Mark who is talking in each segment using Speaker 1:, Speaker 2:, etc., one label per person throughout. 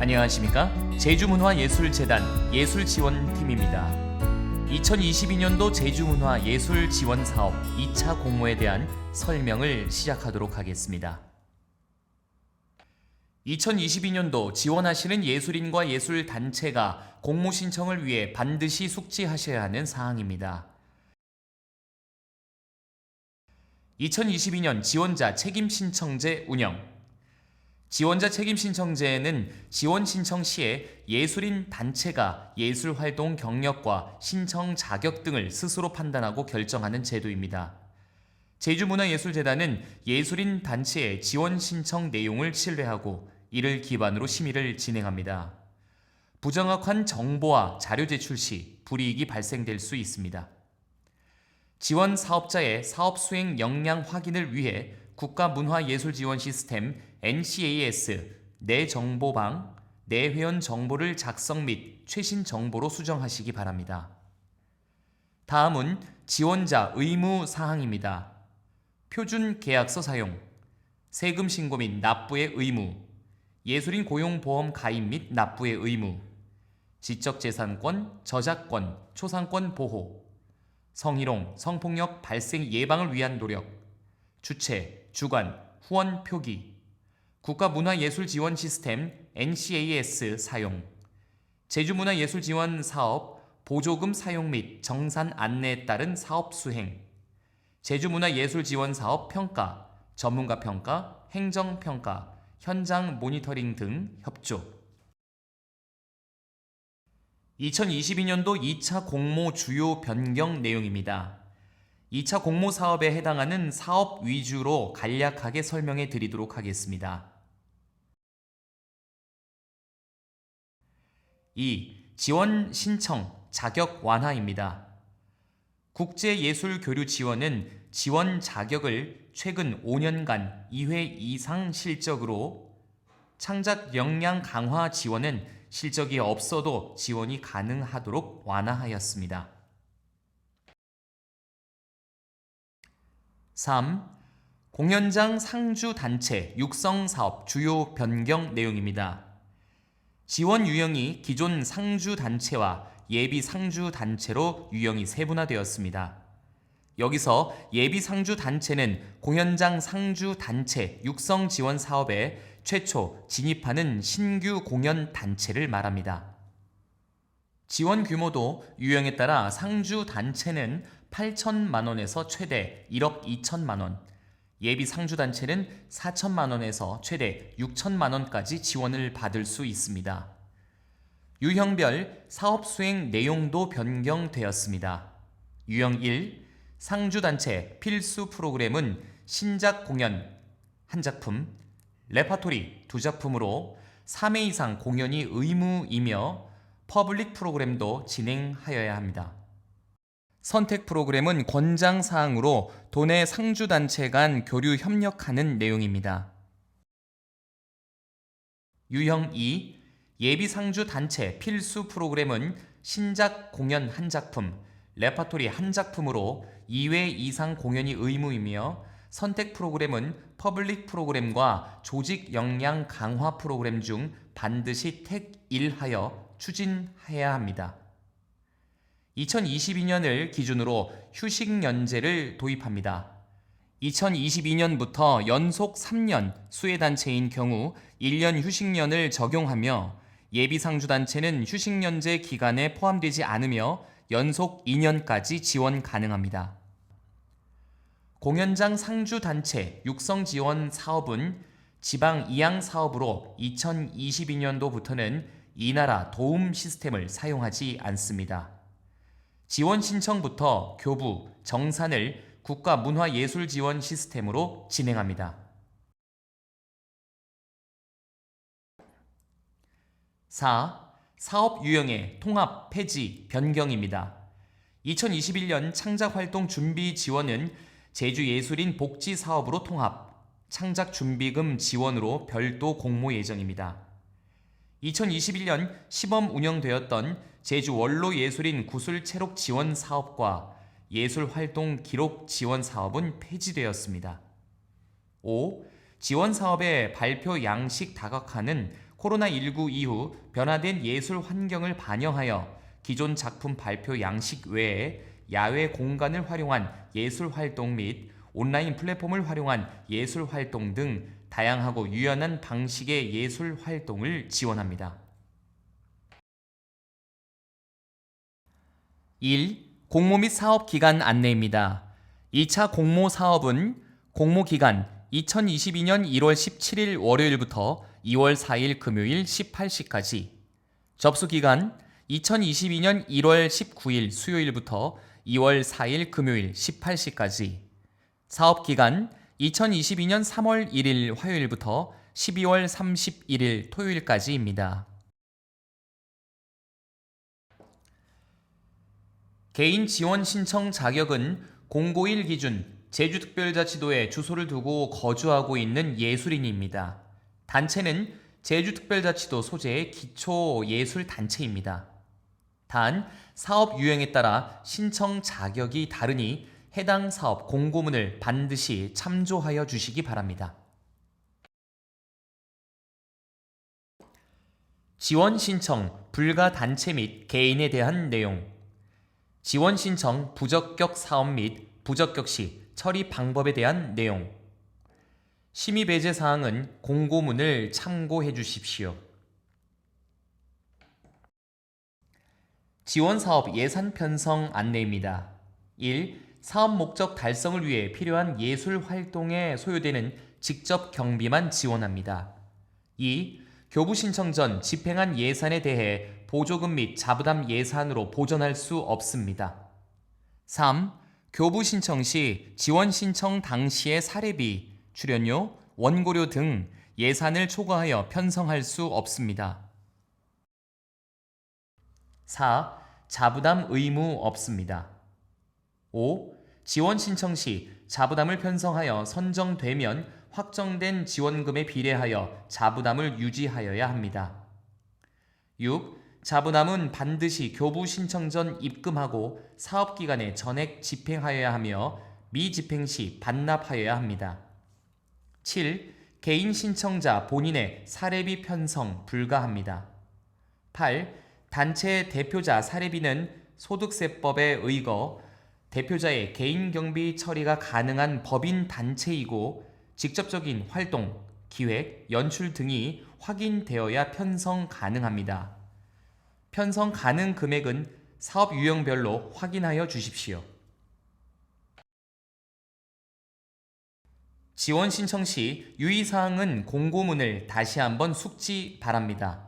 Speaker 1: 안녕하십니까? 제주문화예술재단 예술지원팀입니다. 2022년도 제주문화예술지원사업 2차 공모에 대한 설명을 시작하도록 하겠습니다. 2022년도 지원하시는 예술인과 예술단체가 공모 신청을 위해 반드시 숙지하셔야 하는 사항입니다. 2022년 지원자 책임신청제 운영. 지원자 책임신청제에는 지원 신청 시에 예술인 단체가 예술활동 경력과 신청 자격 등을 스스로 판단하고 결정하는 제도입니다. 제주문화예술재단은 예술인 단체의 지원 신청 내용을 신뢰하고 이를 기반으로 심의를 진행합니다. 부정확한 정보와 자료 제출 시 불이익이 발생될 수 있습니다. 지원 사업자의 사업 수행 역량 확인을 위해 국가문화예술지원 시스템 NCAS 내정보방, 내회원 정보를 작성 및 최신 정보로 수정하시기 바랍니다. 다음은 지원자 의무 사항입니다. 표준 계약서 사용, 세금 신고 및 납부의 의무, 예술인 고용보험 가입 및 납부의 의무, 지적재산권, 저작권, 초상권 보호, 성희롱, 성폭력 발생 예방을 위한 노력, 주체, 주관, 후원 표기, 국가문화예술지원 시스템 NCAS 사용, 제주문화예술지원 사업 보조금 사용 및 정산 안내에 따른 사업 수행, 제주문화예술지원 사업 평가, 전문가 평가, 행정평가, 현장 모니터링 등 협조. 2022년도 2차 공모 주요 변경 내용입니다. 2차 공모 사업에 해당하는 사업 위주로 간략하게 설명해 드리도록 하겠습니다. 2. 지원 신청 자격 완화입니다. 국제예술교류 지원은 지원 자격을 최근 5년간 2회 이상 실적으로, 창작 역량 강화 지원은 실적이 없어도 지원이 가능하도록 완화하였습니다. 3. 공연장 상주단체 육성사업 주요 변경 내용입니다. 지원 유형이 기존 상주단체와 예비 상주단체로 유형이 세분화되었습니다. 여기서 예비 상주단체는 공연장 상주단체 육성 지원 사업에 최초 진입하는 신규 공연단체를 말합니다. 지원 규모도 유형에 따라 상주단체는 8천만 원에서 최대 1억 2천만 원, 예비 상주단체는 4천만 원에서 최대 6천만 원까지 지원을 받을 수 있습니다. 유형별 사업 수행 내용도 변경되었습니다. 유형 1, 상주단체 필수 프로그램은 신작 공연 1작품, 레파토리 2작품으로 3회 이상 공연이 의무이며 퍼블릭 프로그램도 진행하여야 합니다. 선택 프로그램은 권장 사항으로 도내 상주단체 간 교류 협력하는 내용입니다. 유형 2, 예비 상주단체 필수 프로그램은 신작 공연 1작품, 레파토리 1작품으로 2회 이상 공연이 의무이며 선택 프로그램은 퍼블릭 프로그램과 조직 역량 강화 프로그램 중 반드시 택일하여 추진해야 합니다. 2022년을 기준으로 휴식연제를 도입합니다. 2022년부터 연속 3년 수혜단체인 경우 1년 휴식년을 적용하며 예비상주단체는 휴식연제 기간에 포함되지 않으며 연속 2년까지 지원 가능합니다. 공연장 상주단체 육성지원 사업은 지방 이양 사업으로 2022년도부터는 이나라 도움 시스템을 사용하지 않습니다. 지원 신청부터 교부, 정산을 국가문화예술지원 시스템으로 진행합니다. 4. 사업 유형의 통합, 폐지, 변경입니다. 2021년 창작활동 준비 지원은 제주예술인 복지 사업으로 통합, 창작준비금 지원으로 별도 공모 예정입니다. 2021년 시범 운영되었던 제주 원로예술인 구술체록 지원 사업과 예술활동 기록 지원 사업은 폐지되었습니다. 5. 지원 사업의 발표 양식 다각화는 코로나19 이후 변화된 예술 환경을 반영하여 기존 작품 발표 양식 외에 야외 공간을 활용한 예술 활동 및 온라인 플랫폼을 활용한 예술 활동 등 다양하고 유연한 방식의 예술 활동을 지원합니다. 1. 공모 및 사업 기간 안내입니다. 2차 공모 사업은 공모 기간 2022년 1월 17일 월요일부터 2월 4일 금요일 18시까지, 접수 기간 2022년 1월 19일 수요일부터 2월 4일 금요일 18시까지, 사업 기간 2022년 3월 1일 화요일부터 12월 31일 토요일까지입니다. 개인 지원 신청 자격은 공고1 기준 제주특별자치도에 주소를 두고 거주하고 있는 예술인입니다. 단체는 제주특별자치도 소재의 기초예술단체입니다. 단, 사업 유형에 따라 신청 자격이 다르니 해당 사업 공고문을 반드시 참조하여 주시기 바랍니다. 지원 신청 불가 단체 및 개인에 대한 내용. 지원 신청 부적격 사업 및 부적격 시 처리 방법에 대한 내용. 심의 배제 사항은 공고문을 참고해 주십시오. 지원 사업 예산 편성 안내입니다. 1. 사업 목적 달성을 위해 필요한 예술 활동에 소요되는 직접 경비만 지원합니다. 2. 교부 신청 전 집행한 예산에 대해 보조금 및 자부담 예산으로 보전할 수 없습니다. 3. 교부 신청 시 지원 신청 당시의 사례비, 출연료, 원고료 등 예산을 초과하여 편성할 수 없습니다. 4. 자부담 의무 없습니다. 5. 지원 신청 시 자부담을 편성하여 선정되면 확정된 지원금에 비례하여 자부담을 유지하여야 합니다. 6. 자부담은 반드시 교부 신청 전 입금하고 사업기간에 전액 집행하여야 하며 미집행 시 반납하여야 합니다. 7. 개인 신청자 본인의 사례비 편성 불가합니다. 8. 단체 대표자 사례비는 소득세법에 의거 대표자의 개인 경비 처리가 가능한 법인 단체이고 직접적인 활동, 기획, 연출 등이 확인되어야 편성 가능합니다. 편성 가능 금액은 사업 유형별로 확인하여 주십시오. 지원 신청 시 유의사항은 공고문을 다시 한번 숙지 바랍니다.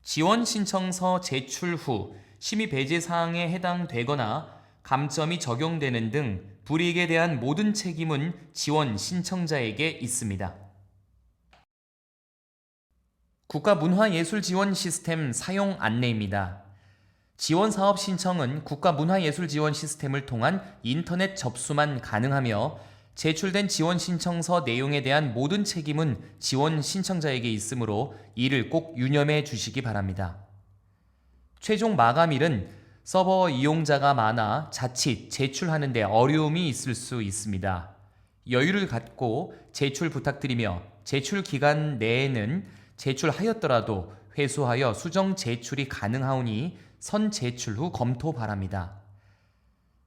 Speaker 1: 지원 신청서 제출 후 심의 배제 사항에 해당되거나 감점이 적용되는 등 불이익에 대한 모든 책임은 지원 신청자에게 있습니다. 국가문화예술지원 시스템 사용 안내입니다. 지원 사업 신청은 국가문화예술지원 시스템을 통한 인터넷 접수만 가능하며 제출된 지원 신청서 내용에 대한 모든 책임은 지원 신청자에게 있으므로 이를 꼭 유념해 주시기 바랍니다. 최종 마감일은 서버 이용자가 많아 자칫 제출하는 데 어려움이 있을 수 있습니다. 여유를 갖고 제출 부탁드리며 제출 기간 내에는 제출하였더라도 회수하여 수정 제출이 가능하오니 선 제출 후 검토 바랍니다.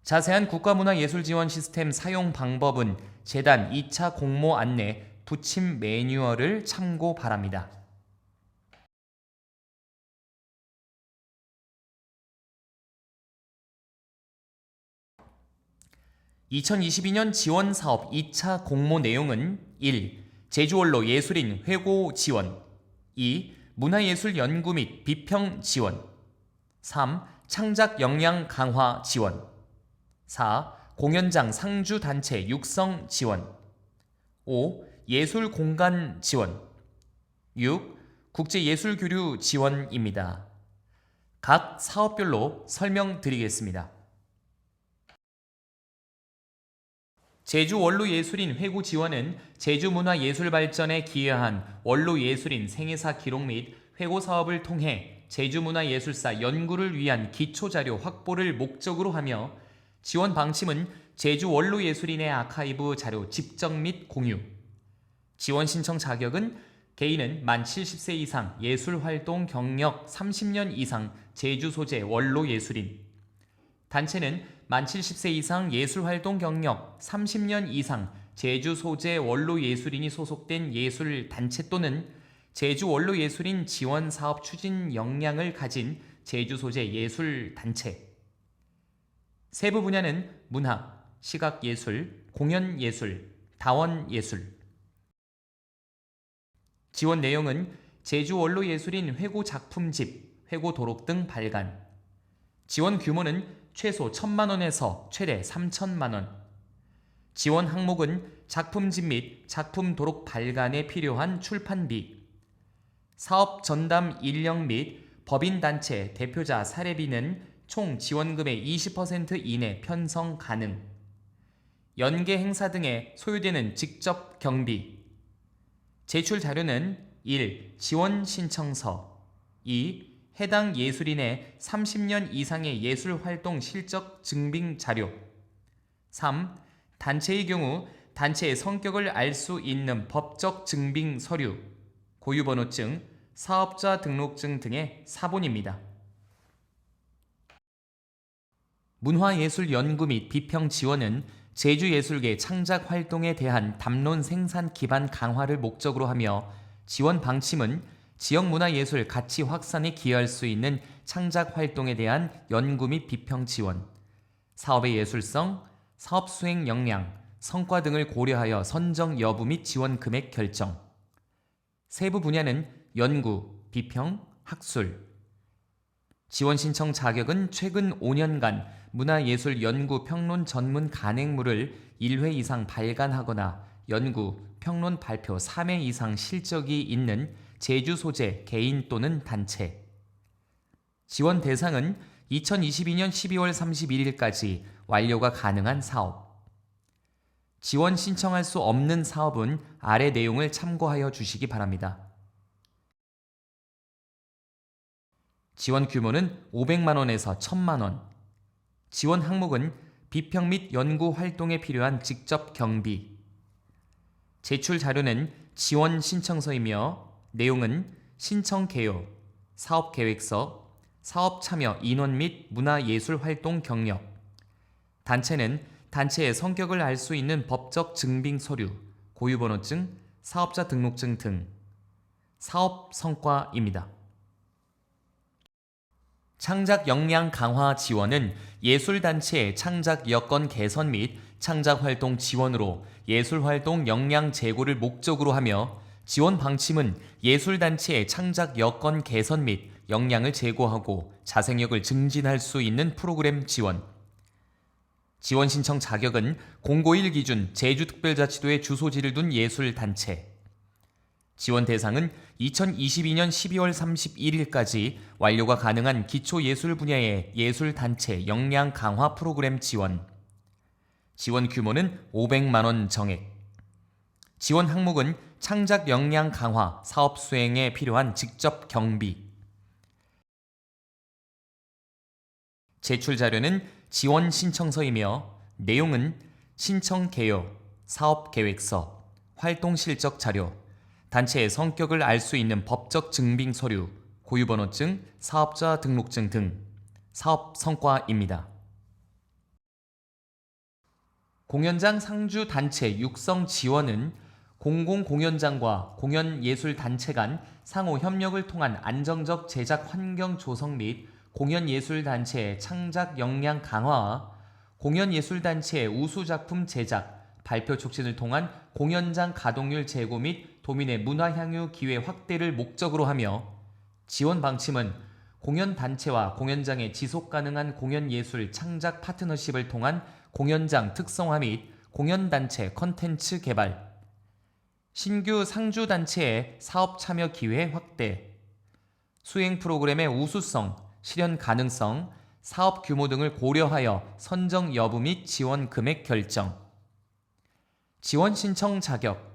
Speaker 1: 자세한 국가문화예술지원 시스템 사용 방법은 재단 2차 공모 안내 부침 매뉴얼을 참고 바랍니다. (2022년) 지원사업 2차 공모 내용은 1. 제주원로 예술인 회고 지원 2. 문화예술연구 및 비평 지원 3. 창작 역량 강화 지원 4. 공연장 상주 단체 육성 지원 5. 예술 공간 지원 6. 국제예술교류 지원입니다. 각 사업별로 설명드리겠습니다. 제주 원로예술인 회고 지원은 제주문화예술 발전에 기여한 원로예술인 생애사 기록 및 회고 사업을 통해 제주문화예술사 연구를 위한 기초자료 확보를 목적으로 하며 지원 방침은 제주 원로예술인의 아카이브 자료 집적 및 공유. 지원 신청 자격은 개인은 만 70세 이상 예술활동 경력 30년 이상 제주 소재 원로예술인, 단체는 만 70세 이상 예술활동 경력 30년 이상 제주 소재 원로예술인이 소속된 예술단체 또는 제주 원로예술인 지원사업 추진 역량을 가진 제주 소재 예술단체. 세부 분야는 문화, 시각예술, 공연예술, 다원예술. 지원 내용은 제주 원로예술인 회고 작품집, 회고 도록 등 발간. 지원 규모는 최소 1,000만원에서 최대 3,000만원. 지원 항목은 작품집 및 작품 도록 발간에 필요한 출판비, 사업 전담 인력 및 법인단체 대표자 사례비는 총 지원금의 20% 이내 편성 가능. 연계 행사 등에 소요되는 직접 경비. 제출 자료는 1. 지원 신청서, 2. 해당 예술인의 30년 이상의 예술활동 실적 증빙 자료, 3. 단체의 경우 단체의 성격을 알 수 있는 법적 증빙 서류, 고유번호증, 사업자 등록증 등의 사본입니다. 문화예술연구 및 비평 지원은 제주예술계 창작 활동에 대한 담론 생산 기반 강화를 목적으로 하며 지원 방침은 지역문화예술 가치 확산에 기여할 수 있는 창작 활동에 대한 연구 및 비평 지원, 사업의 예술성, 사업 수행 역량, 성과 등을 고려하여 선정 여부 및 지원 금액 결정. 세부 분야는 연구, 비평, 학술. 지원 신청 자격은 최근 5년간 문화예술 연구 평론 전문 간행물을 1회 이상 발간하거나 연구, 평론 발표 3회 이상 실적이 있는 제주 소재 개인 또는 단체. 지원 대상은 2022년 12월 31일까지 완료가 가능한 사업. 지원 신청할 수 없는 사업은 아래 내용을 참고하여 주시기 바랍니다. 지원 규모는 500만원에서 1000만원. 지원 항목은 비평 및 연구 활동에 필요한 직접 경비. 제출 자료는 지원 신청서이며 내용은 신청 개요, 사업 계획서, 사업 참여 인원 및 문화예술 활동 경력. 단체는 단체의 성격을 알 수 있는 법적 증빙 서류, 고유번호증, 사업자 등록증 등. 사업 성과입니다. 창작 역량 강화 지원은 예술단체의 창작 여건 개선 및 창작 활동 지원으로 예술활동 역량 제고를 목적으로 하며 지원 방침은 예술단체의 창작 여건 개선 및 역량을 제고하고 자생력을 증진할 수 있는 프로그램 지원. 지원 신청 자격은 공고1 기준 제주특별자치도에 주소지를 둔 예술단체. 지원 대상은 2022년 12월 31일까지 완료가 가능한 기초예술 분야의 예술단체 역량 강화 프로그램 지원. 지원 규모는 500만원 정액. 지원 항목은 창작 역량 강화 사업 수행에 필요한 직접 경비. 제출 자료는 지원 신청서이며 내용은 신청 개요, 사업 계획서, 활동 실적 자료, 단체의 성격을 알 수 있는 법적 증빙 서류, 고유번호증, 사업자 등록증 등. 사업 성과입니다. 공연장 상주 단체 육성 지원은 공공공연장과 공연예술단체 간 상호 협력을 통한 안정적 제작 환경 조성 및 공연예술단체의 창작 역량 강화와 공연예술단체의 우수작품 제작, 발표 촉진을 통한 공연장 가동률 제고 및 도민의 문화향유 기회 확대를 목적으로 하며 지원 방침은 공연단체와 공연장의 지속가능한 공연예술 창작 파트너십을 통한 공연장 특성화 및 공연단체 컨텐츠 개발, 신규 상주단체의 사업 참여 기회 확대, 수행 프로그램의 우수성, 실현 가능성, 사업 규모 등을 고려하여 선정 여부 및 지원 금액 결정. 지원 신청 자격,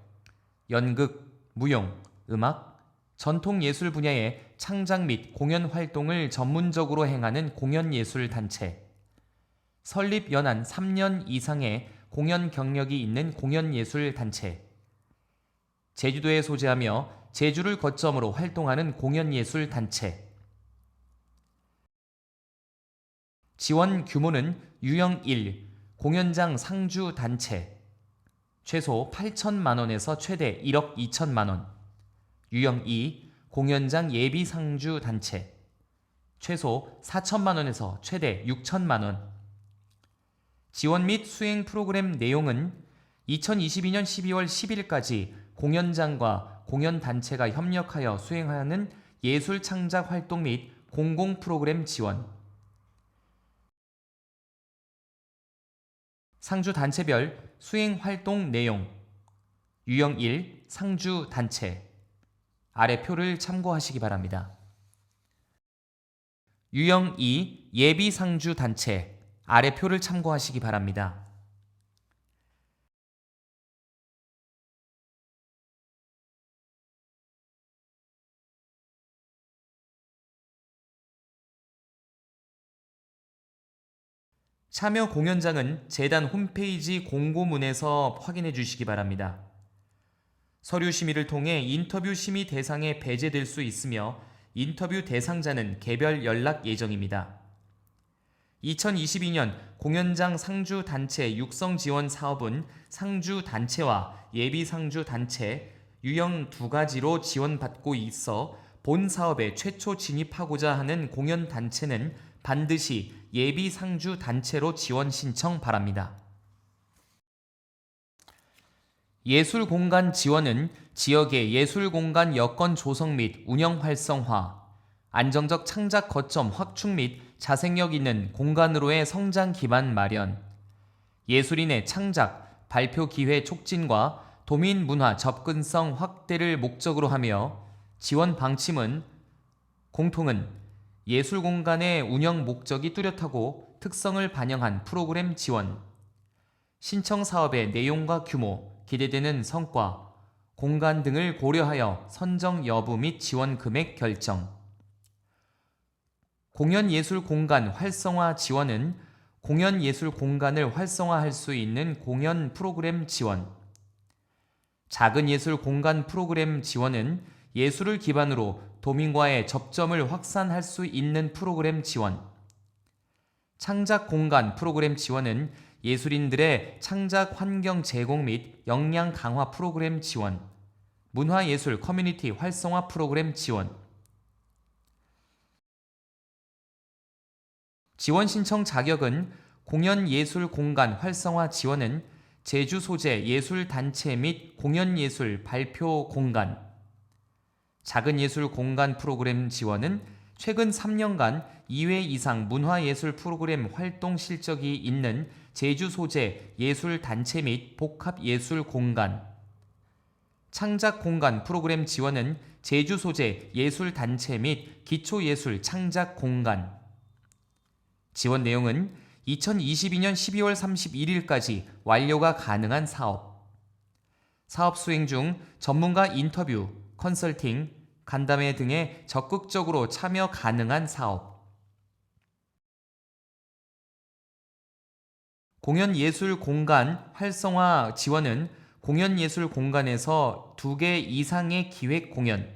Speaker 1: 연극, 무용, 음악, 전통예술 분야의 창작 및 공연 활동을 전문적으로 행하는 공연예술단체, 설립 연한 3년 이상의 공연 경력이 있는 공연예술단체, 제주도에 소재하며 제주를 거점으로 활동하는 공연예술단체. 지원 규모는 유형 1, 공연장 상주 단체, 최소 8천만 원에서 최대 1억 2천만 원. 유형 2, 공연장 예비 상주 단체, 최소 4천만 원에서 최대 6천만 원. 지원 및 수행 프로그램 내용은 2022년 12월 10일까지 공연장과 공연단체가 협력하여 수행하는 예술 창작 활동 및 공공 프로그램 지원. 상주 단체별 수행 활동 내용. 유형 1, 상주 단체. 아래 표를 참고하시기 바랍니다. 유형 2, 예비 상주 단체. 아래 표를 참고하시기 바랍니다. 참여 공연장은 재단 홈페이지 공고문에서 확인해 주시기 바랍니다. 서류 심의를 통해 인터뷰 심의 대상에 배제될 수 있으며 인터뷰 대상자는 개별 연락 예정입니다. 2022년 공연장 상주 단체 육성 지원 사업은 상주 단체와 예비 상주 단체 유형 두 가지로 지원받고 있어 본 사업에 최초 진입하고자 하는 공연 단체는 반드시 예비 상주 단체로 지원 신청 바랍니다. 예술공간 지원은 지역의 예술공간 여건 조성 및 운영 활성화, 안정적 창작 거점 확충 및 자생력 있는 공간으로의 성장 기반 마련, 예술인의 창작, 발표 기회 촉진과 도민 문화 접근성 확대를 목적으로 하며 지원 방침은 공통은 예술공간의 운영 목적이 뚜렷하고 특성을 반영한 프로그램 지원, 신청 사업의 내용과 규모, 기대되는 성과, 공간 등을 고려하여 선정 여부 및 지원 금액 결정. 공연예술공간 활성화 지원은 공연예술공간을 활성화할 수 있는 공연 프로그램 지원. 작은 예술공간 프로그램 지원은 예술을 기반으로 도민과의 접점을 확산할 수 있는 프로그램 지원. 창작공간 프로그램 지원은 예술인들의 창작 환경 제공 및 역량 강화 프로그램 지원. 문화예술 커뮤니티 활성화 프로그램 지원. 지원 신청 자격은 공연예술공간 활성화 지원은 제주 소재 예술단체 및 공연예술 발표 공간, 작은 예술 공간 프로그램 지원은 최근 3년간 2회 이상 문화예술 프로그램 활동 실적이 있는 제주 소재 예술단체 및 복합예술 공간, 창작 공간 프로그램 지원은 제주 소재 예술단체 및 기초예술 창작 공간. 지원 내용은 2022년 12월 31일까지 완료가 가능한 사업. 사업 수행 중 전문가 인터뷰, 컨설팅, 간담회 등에 적극적으로 참여 가능한 사업. 공연예술 공간 활성화 지원은 공연예술 공간에서 2개 이상의 기획 공연,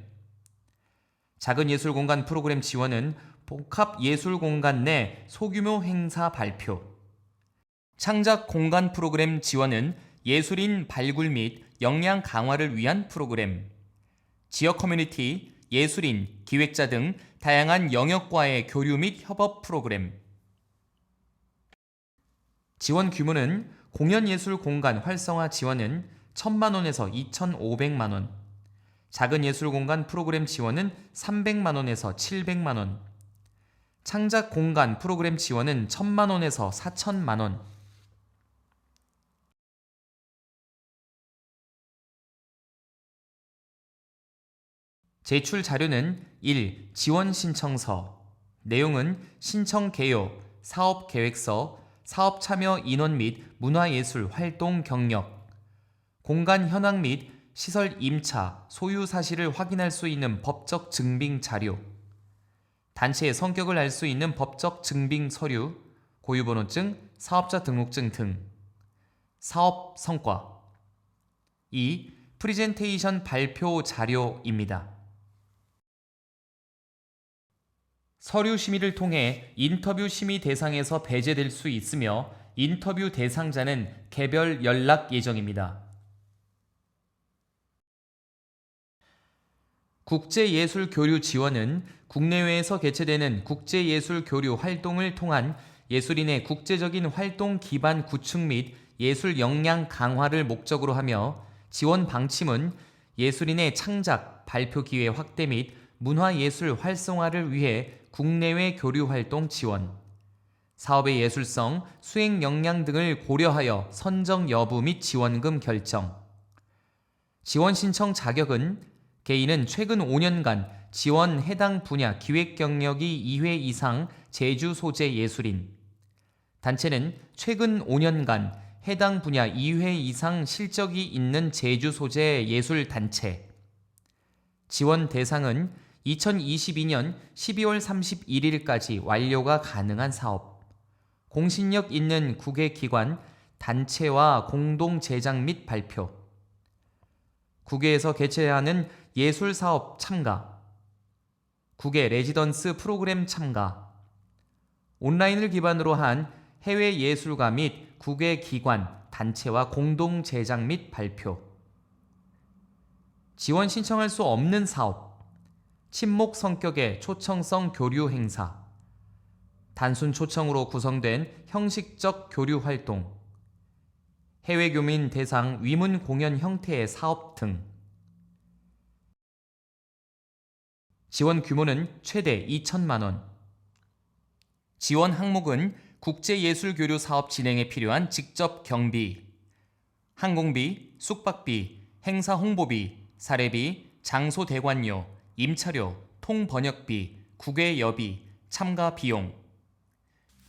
Speaker 1: 작은 예술 공간 프로그램 지원은 복합 예술 공간 내 소규모 행사 발표, 창작 공간 프로그램 지원은 예술인 발굴 및 역량 강화를 위한 프로그램, 지역 커뮤니티, 예술인, 기획자 등 다양한 영역과의 교류 및 협업 프로그램. 지원 규모는 공연예술 공간 활성화 지원은 1,000만 원에서 2,500만 원, 작은 예술 공간 프로그램 지원은 300만 원에서 700만 원, 창작 공간 프로그램 지원은 1,000만 원에서 4,000만 원. 제출 자료는 1. 지원 신청서. 내용은 신청 개요, 사업 계획서, 사업 참여 인원 및 문화예술 활동 경력, 공간 현황 및 시설 임차, 소유 사실을 확인할 수 있는 법적 증빙 자료, 단체의 성격을 알 수 있는 법적 증빙 서류, 고유번호증, 사업자 등록증 등. 사업 성과. 2. 프리젠테이션 발표 자료입니다. 서류 심의를 통해 인터뷰 심의 대상에서 배제될 수 있으며 인터뷰 대상자는 개별 연락 예정입니다. 국제예술교류 지원은 국내외에서 개최되는 국제예술교류 활동을 통한 예술인의 국제적인 활동 기반 구축 및 예술 역량 강화를 목적으로 하며, 지원 방침은 예술인의 창작, 발표 기회 확대 및 문화예술 활성화를 위해 국내외 교류 활동 지원, 사업의 예술성, 수행 역량 등을 고려하여 선정 여부 및 지원금 결정. 지원 신청 자격은 개인은 최근 5년간 지원 해당 분야 기획 경력이 2회 이상 제주 소재 예술인, 단체는 최근 5년간 해당 분야 2회 이상 실적이 있는 제주 소재 예술 단체. 지원 대상은 2022년 12월 31일까지 완료가 가능한 사업, 공신력 있는 국외기관, 단체와 공동 제작 및 발표, 국외에서 개최하는 예술사업 참가, 국외 레지던스 프로그램 참가, 온라인을 기반으로 한 해외 예술가 및 국외기관, 단체와 공동 제작 및 발표. 지원 신청할 수 없는 사업, 친목 성격의 초청성 교류 행사, 단순 초청으로 구성된 형식적 교류 활동, 해외 교민 대상 위문 공연 형태의 사업 등. 지원 규모는 최대 2천만 원. 지원 항목은 국제예술교류 사업 진행에 필요한 직접 경비, 항공비, 숙박비, 행사 홍보비, 사례비, 장소 대관료, 임차료, 통번역비, 국외여비, 참가 비용.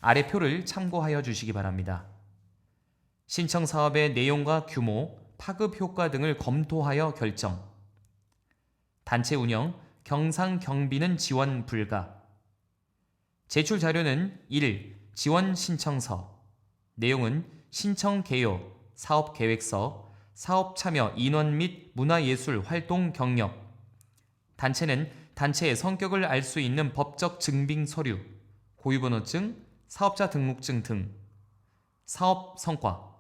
Speaker 1: 아래 표를 참고하여 주시기 바랍니다. 신청 사업의 내용과 규모, 파급 효과 등을 검토하여 결정. 단체 운영, 경상 경비는 지원 불가. 제출 자료는 1. 지원 신청서. 내용은 신청 개요, 사업 계획서, 사업 참여 인원 및 문화예술 활동 경력. 단체는 단체의 성격을 알 수 있는 법적 증빙 서류, 고유번호증, 사업자 등록증 등. 사업 성과.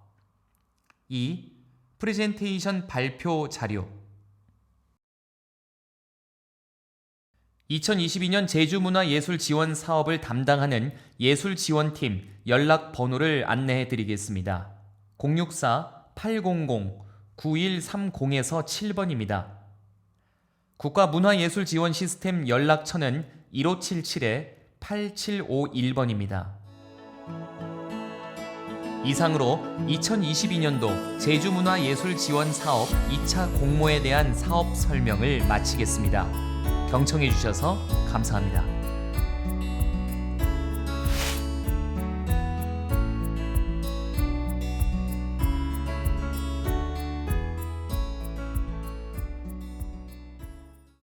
Speaker 1: 2. 프레젠테이션 발표 자료. 2022년 제주문화예술 지원 사업을 담당하는 예술지원팀 연락 번호를 안내해 드리겠습니다. 064-800-9130에서 7번입니다. 국가문화예술지원 시스템 연락처는 1577-8751번입니다. 이상으로 2022년도 제주문화예술지원사업 2차 공모에 대한 사업 설명을 마치겠습니다. 경청해 주셔서 감사합니다.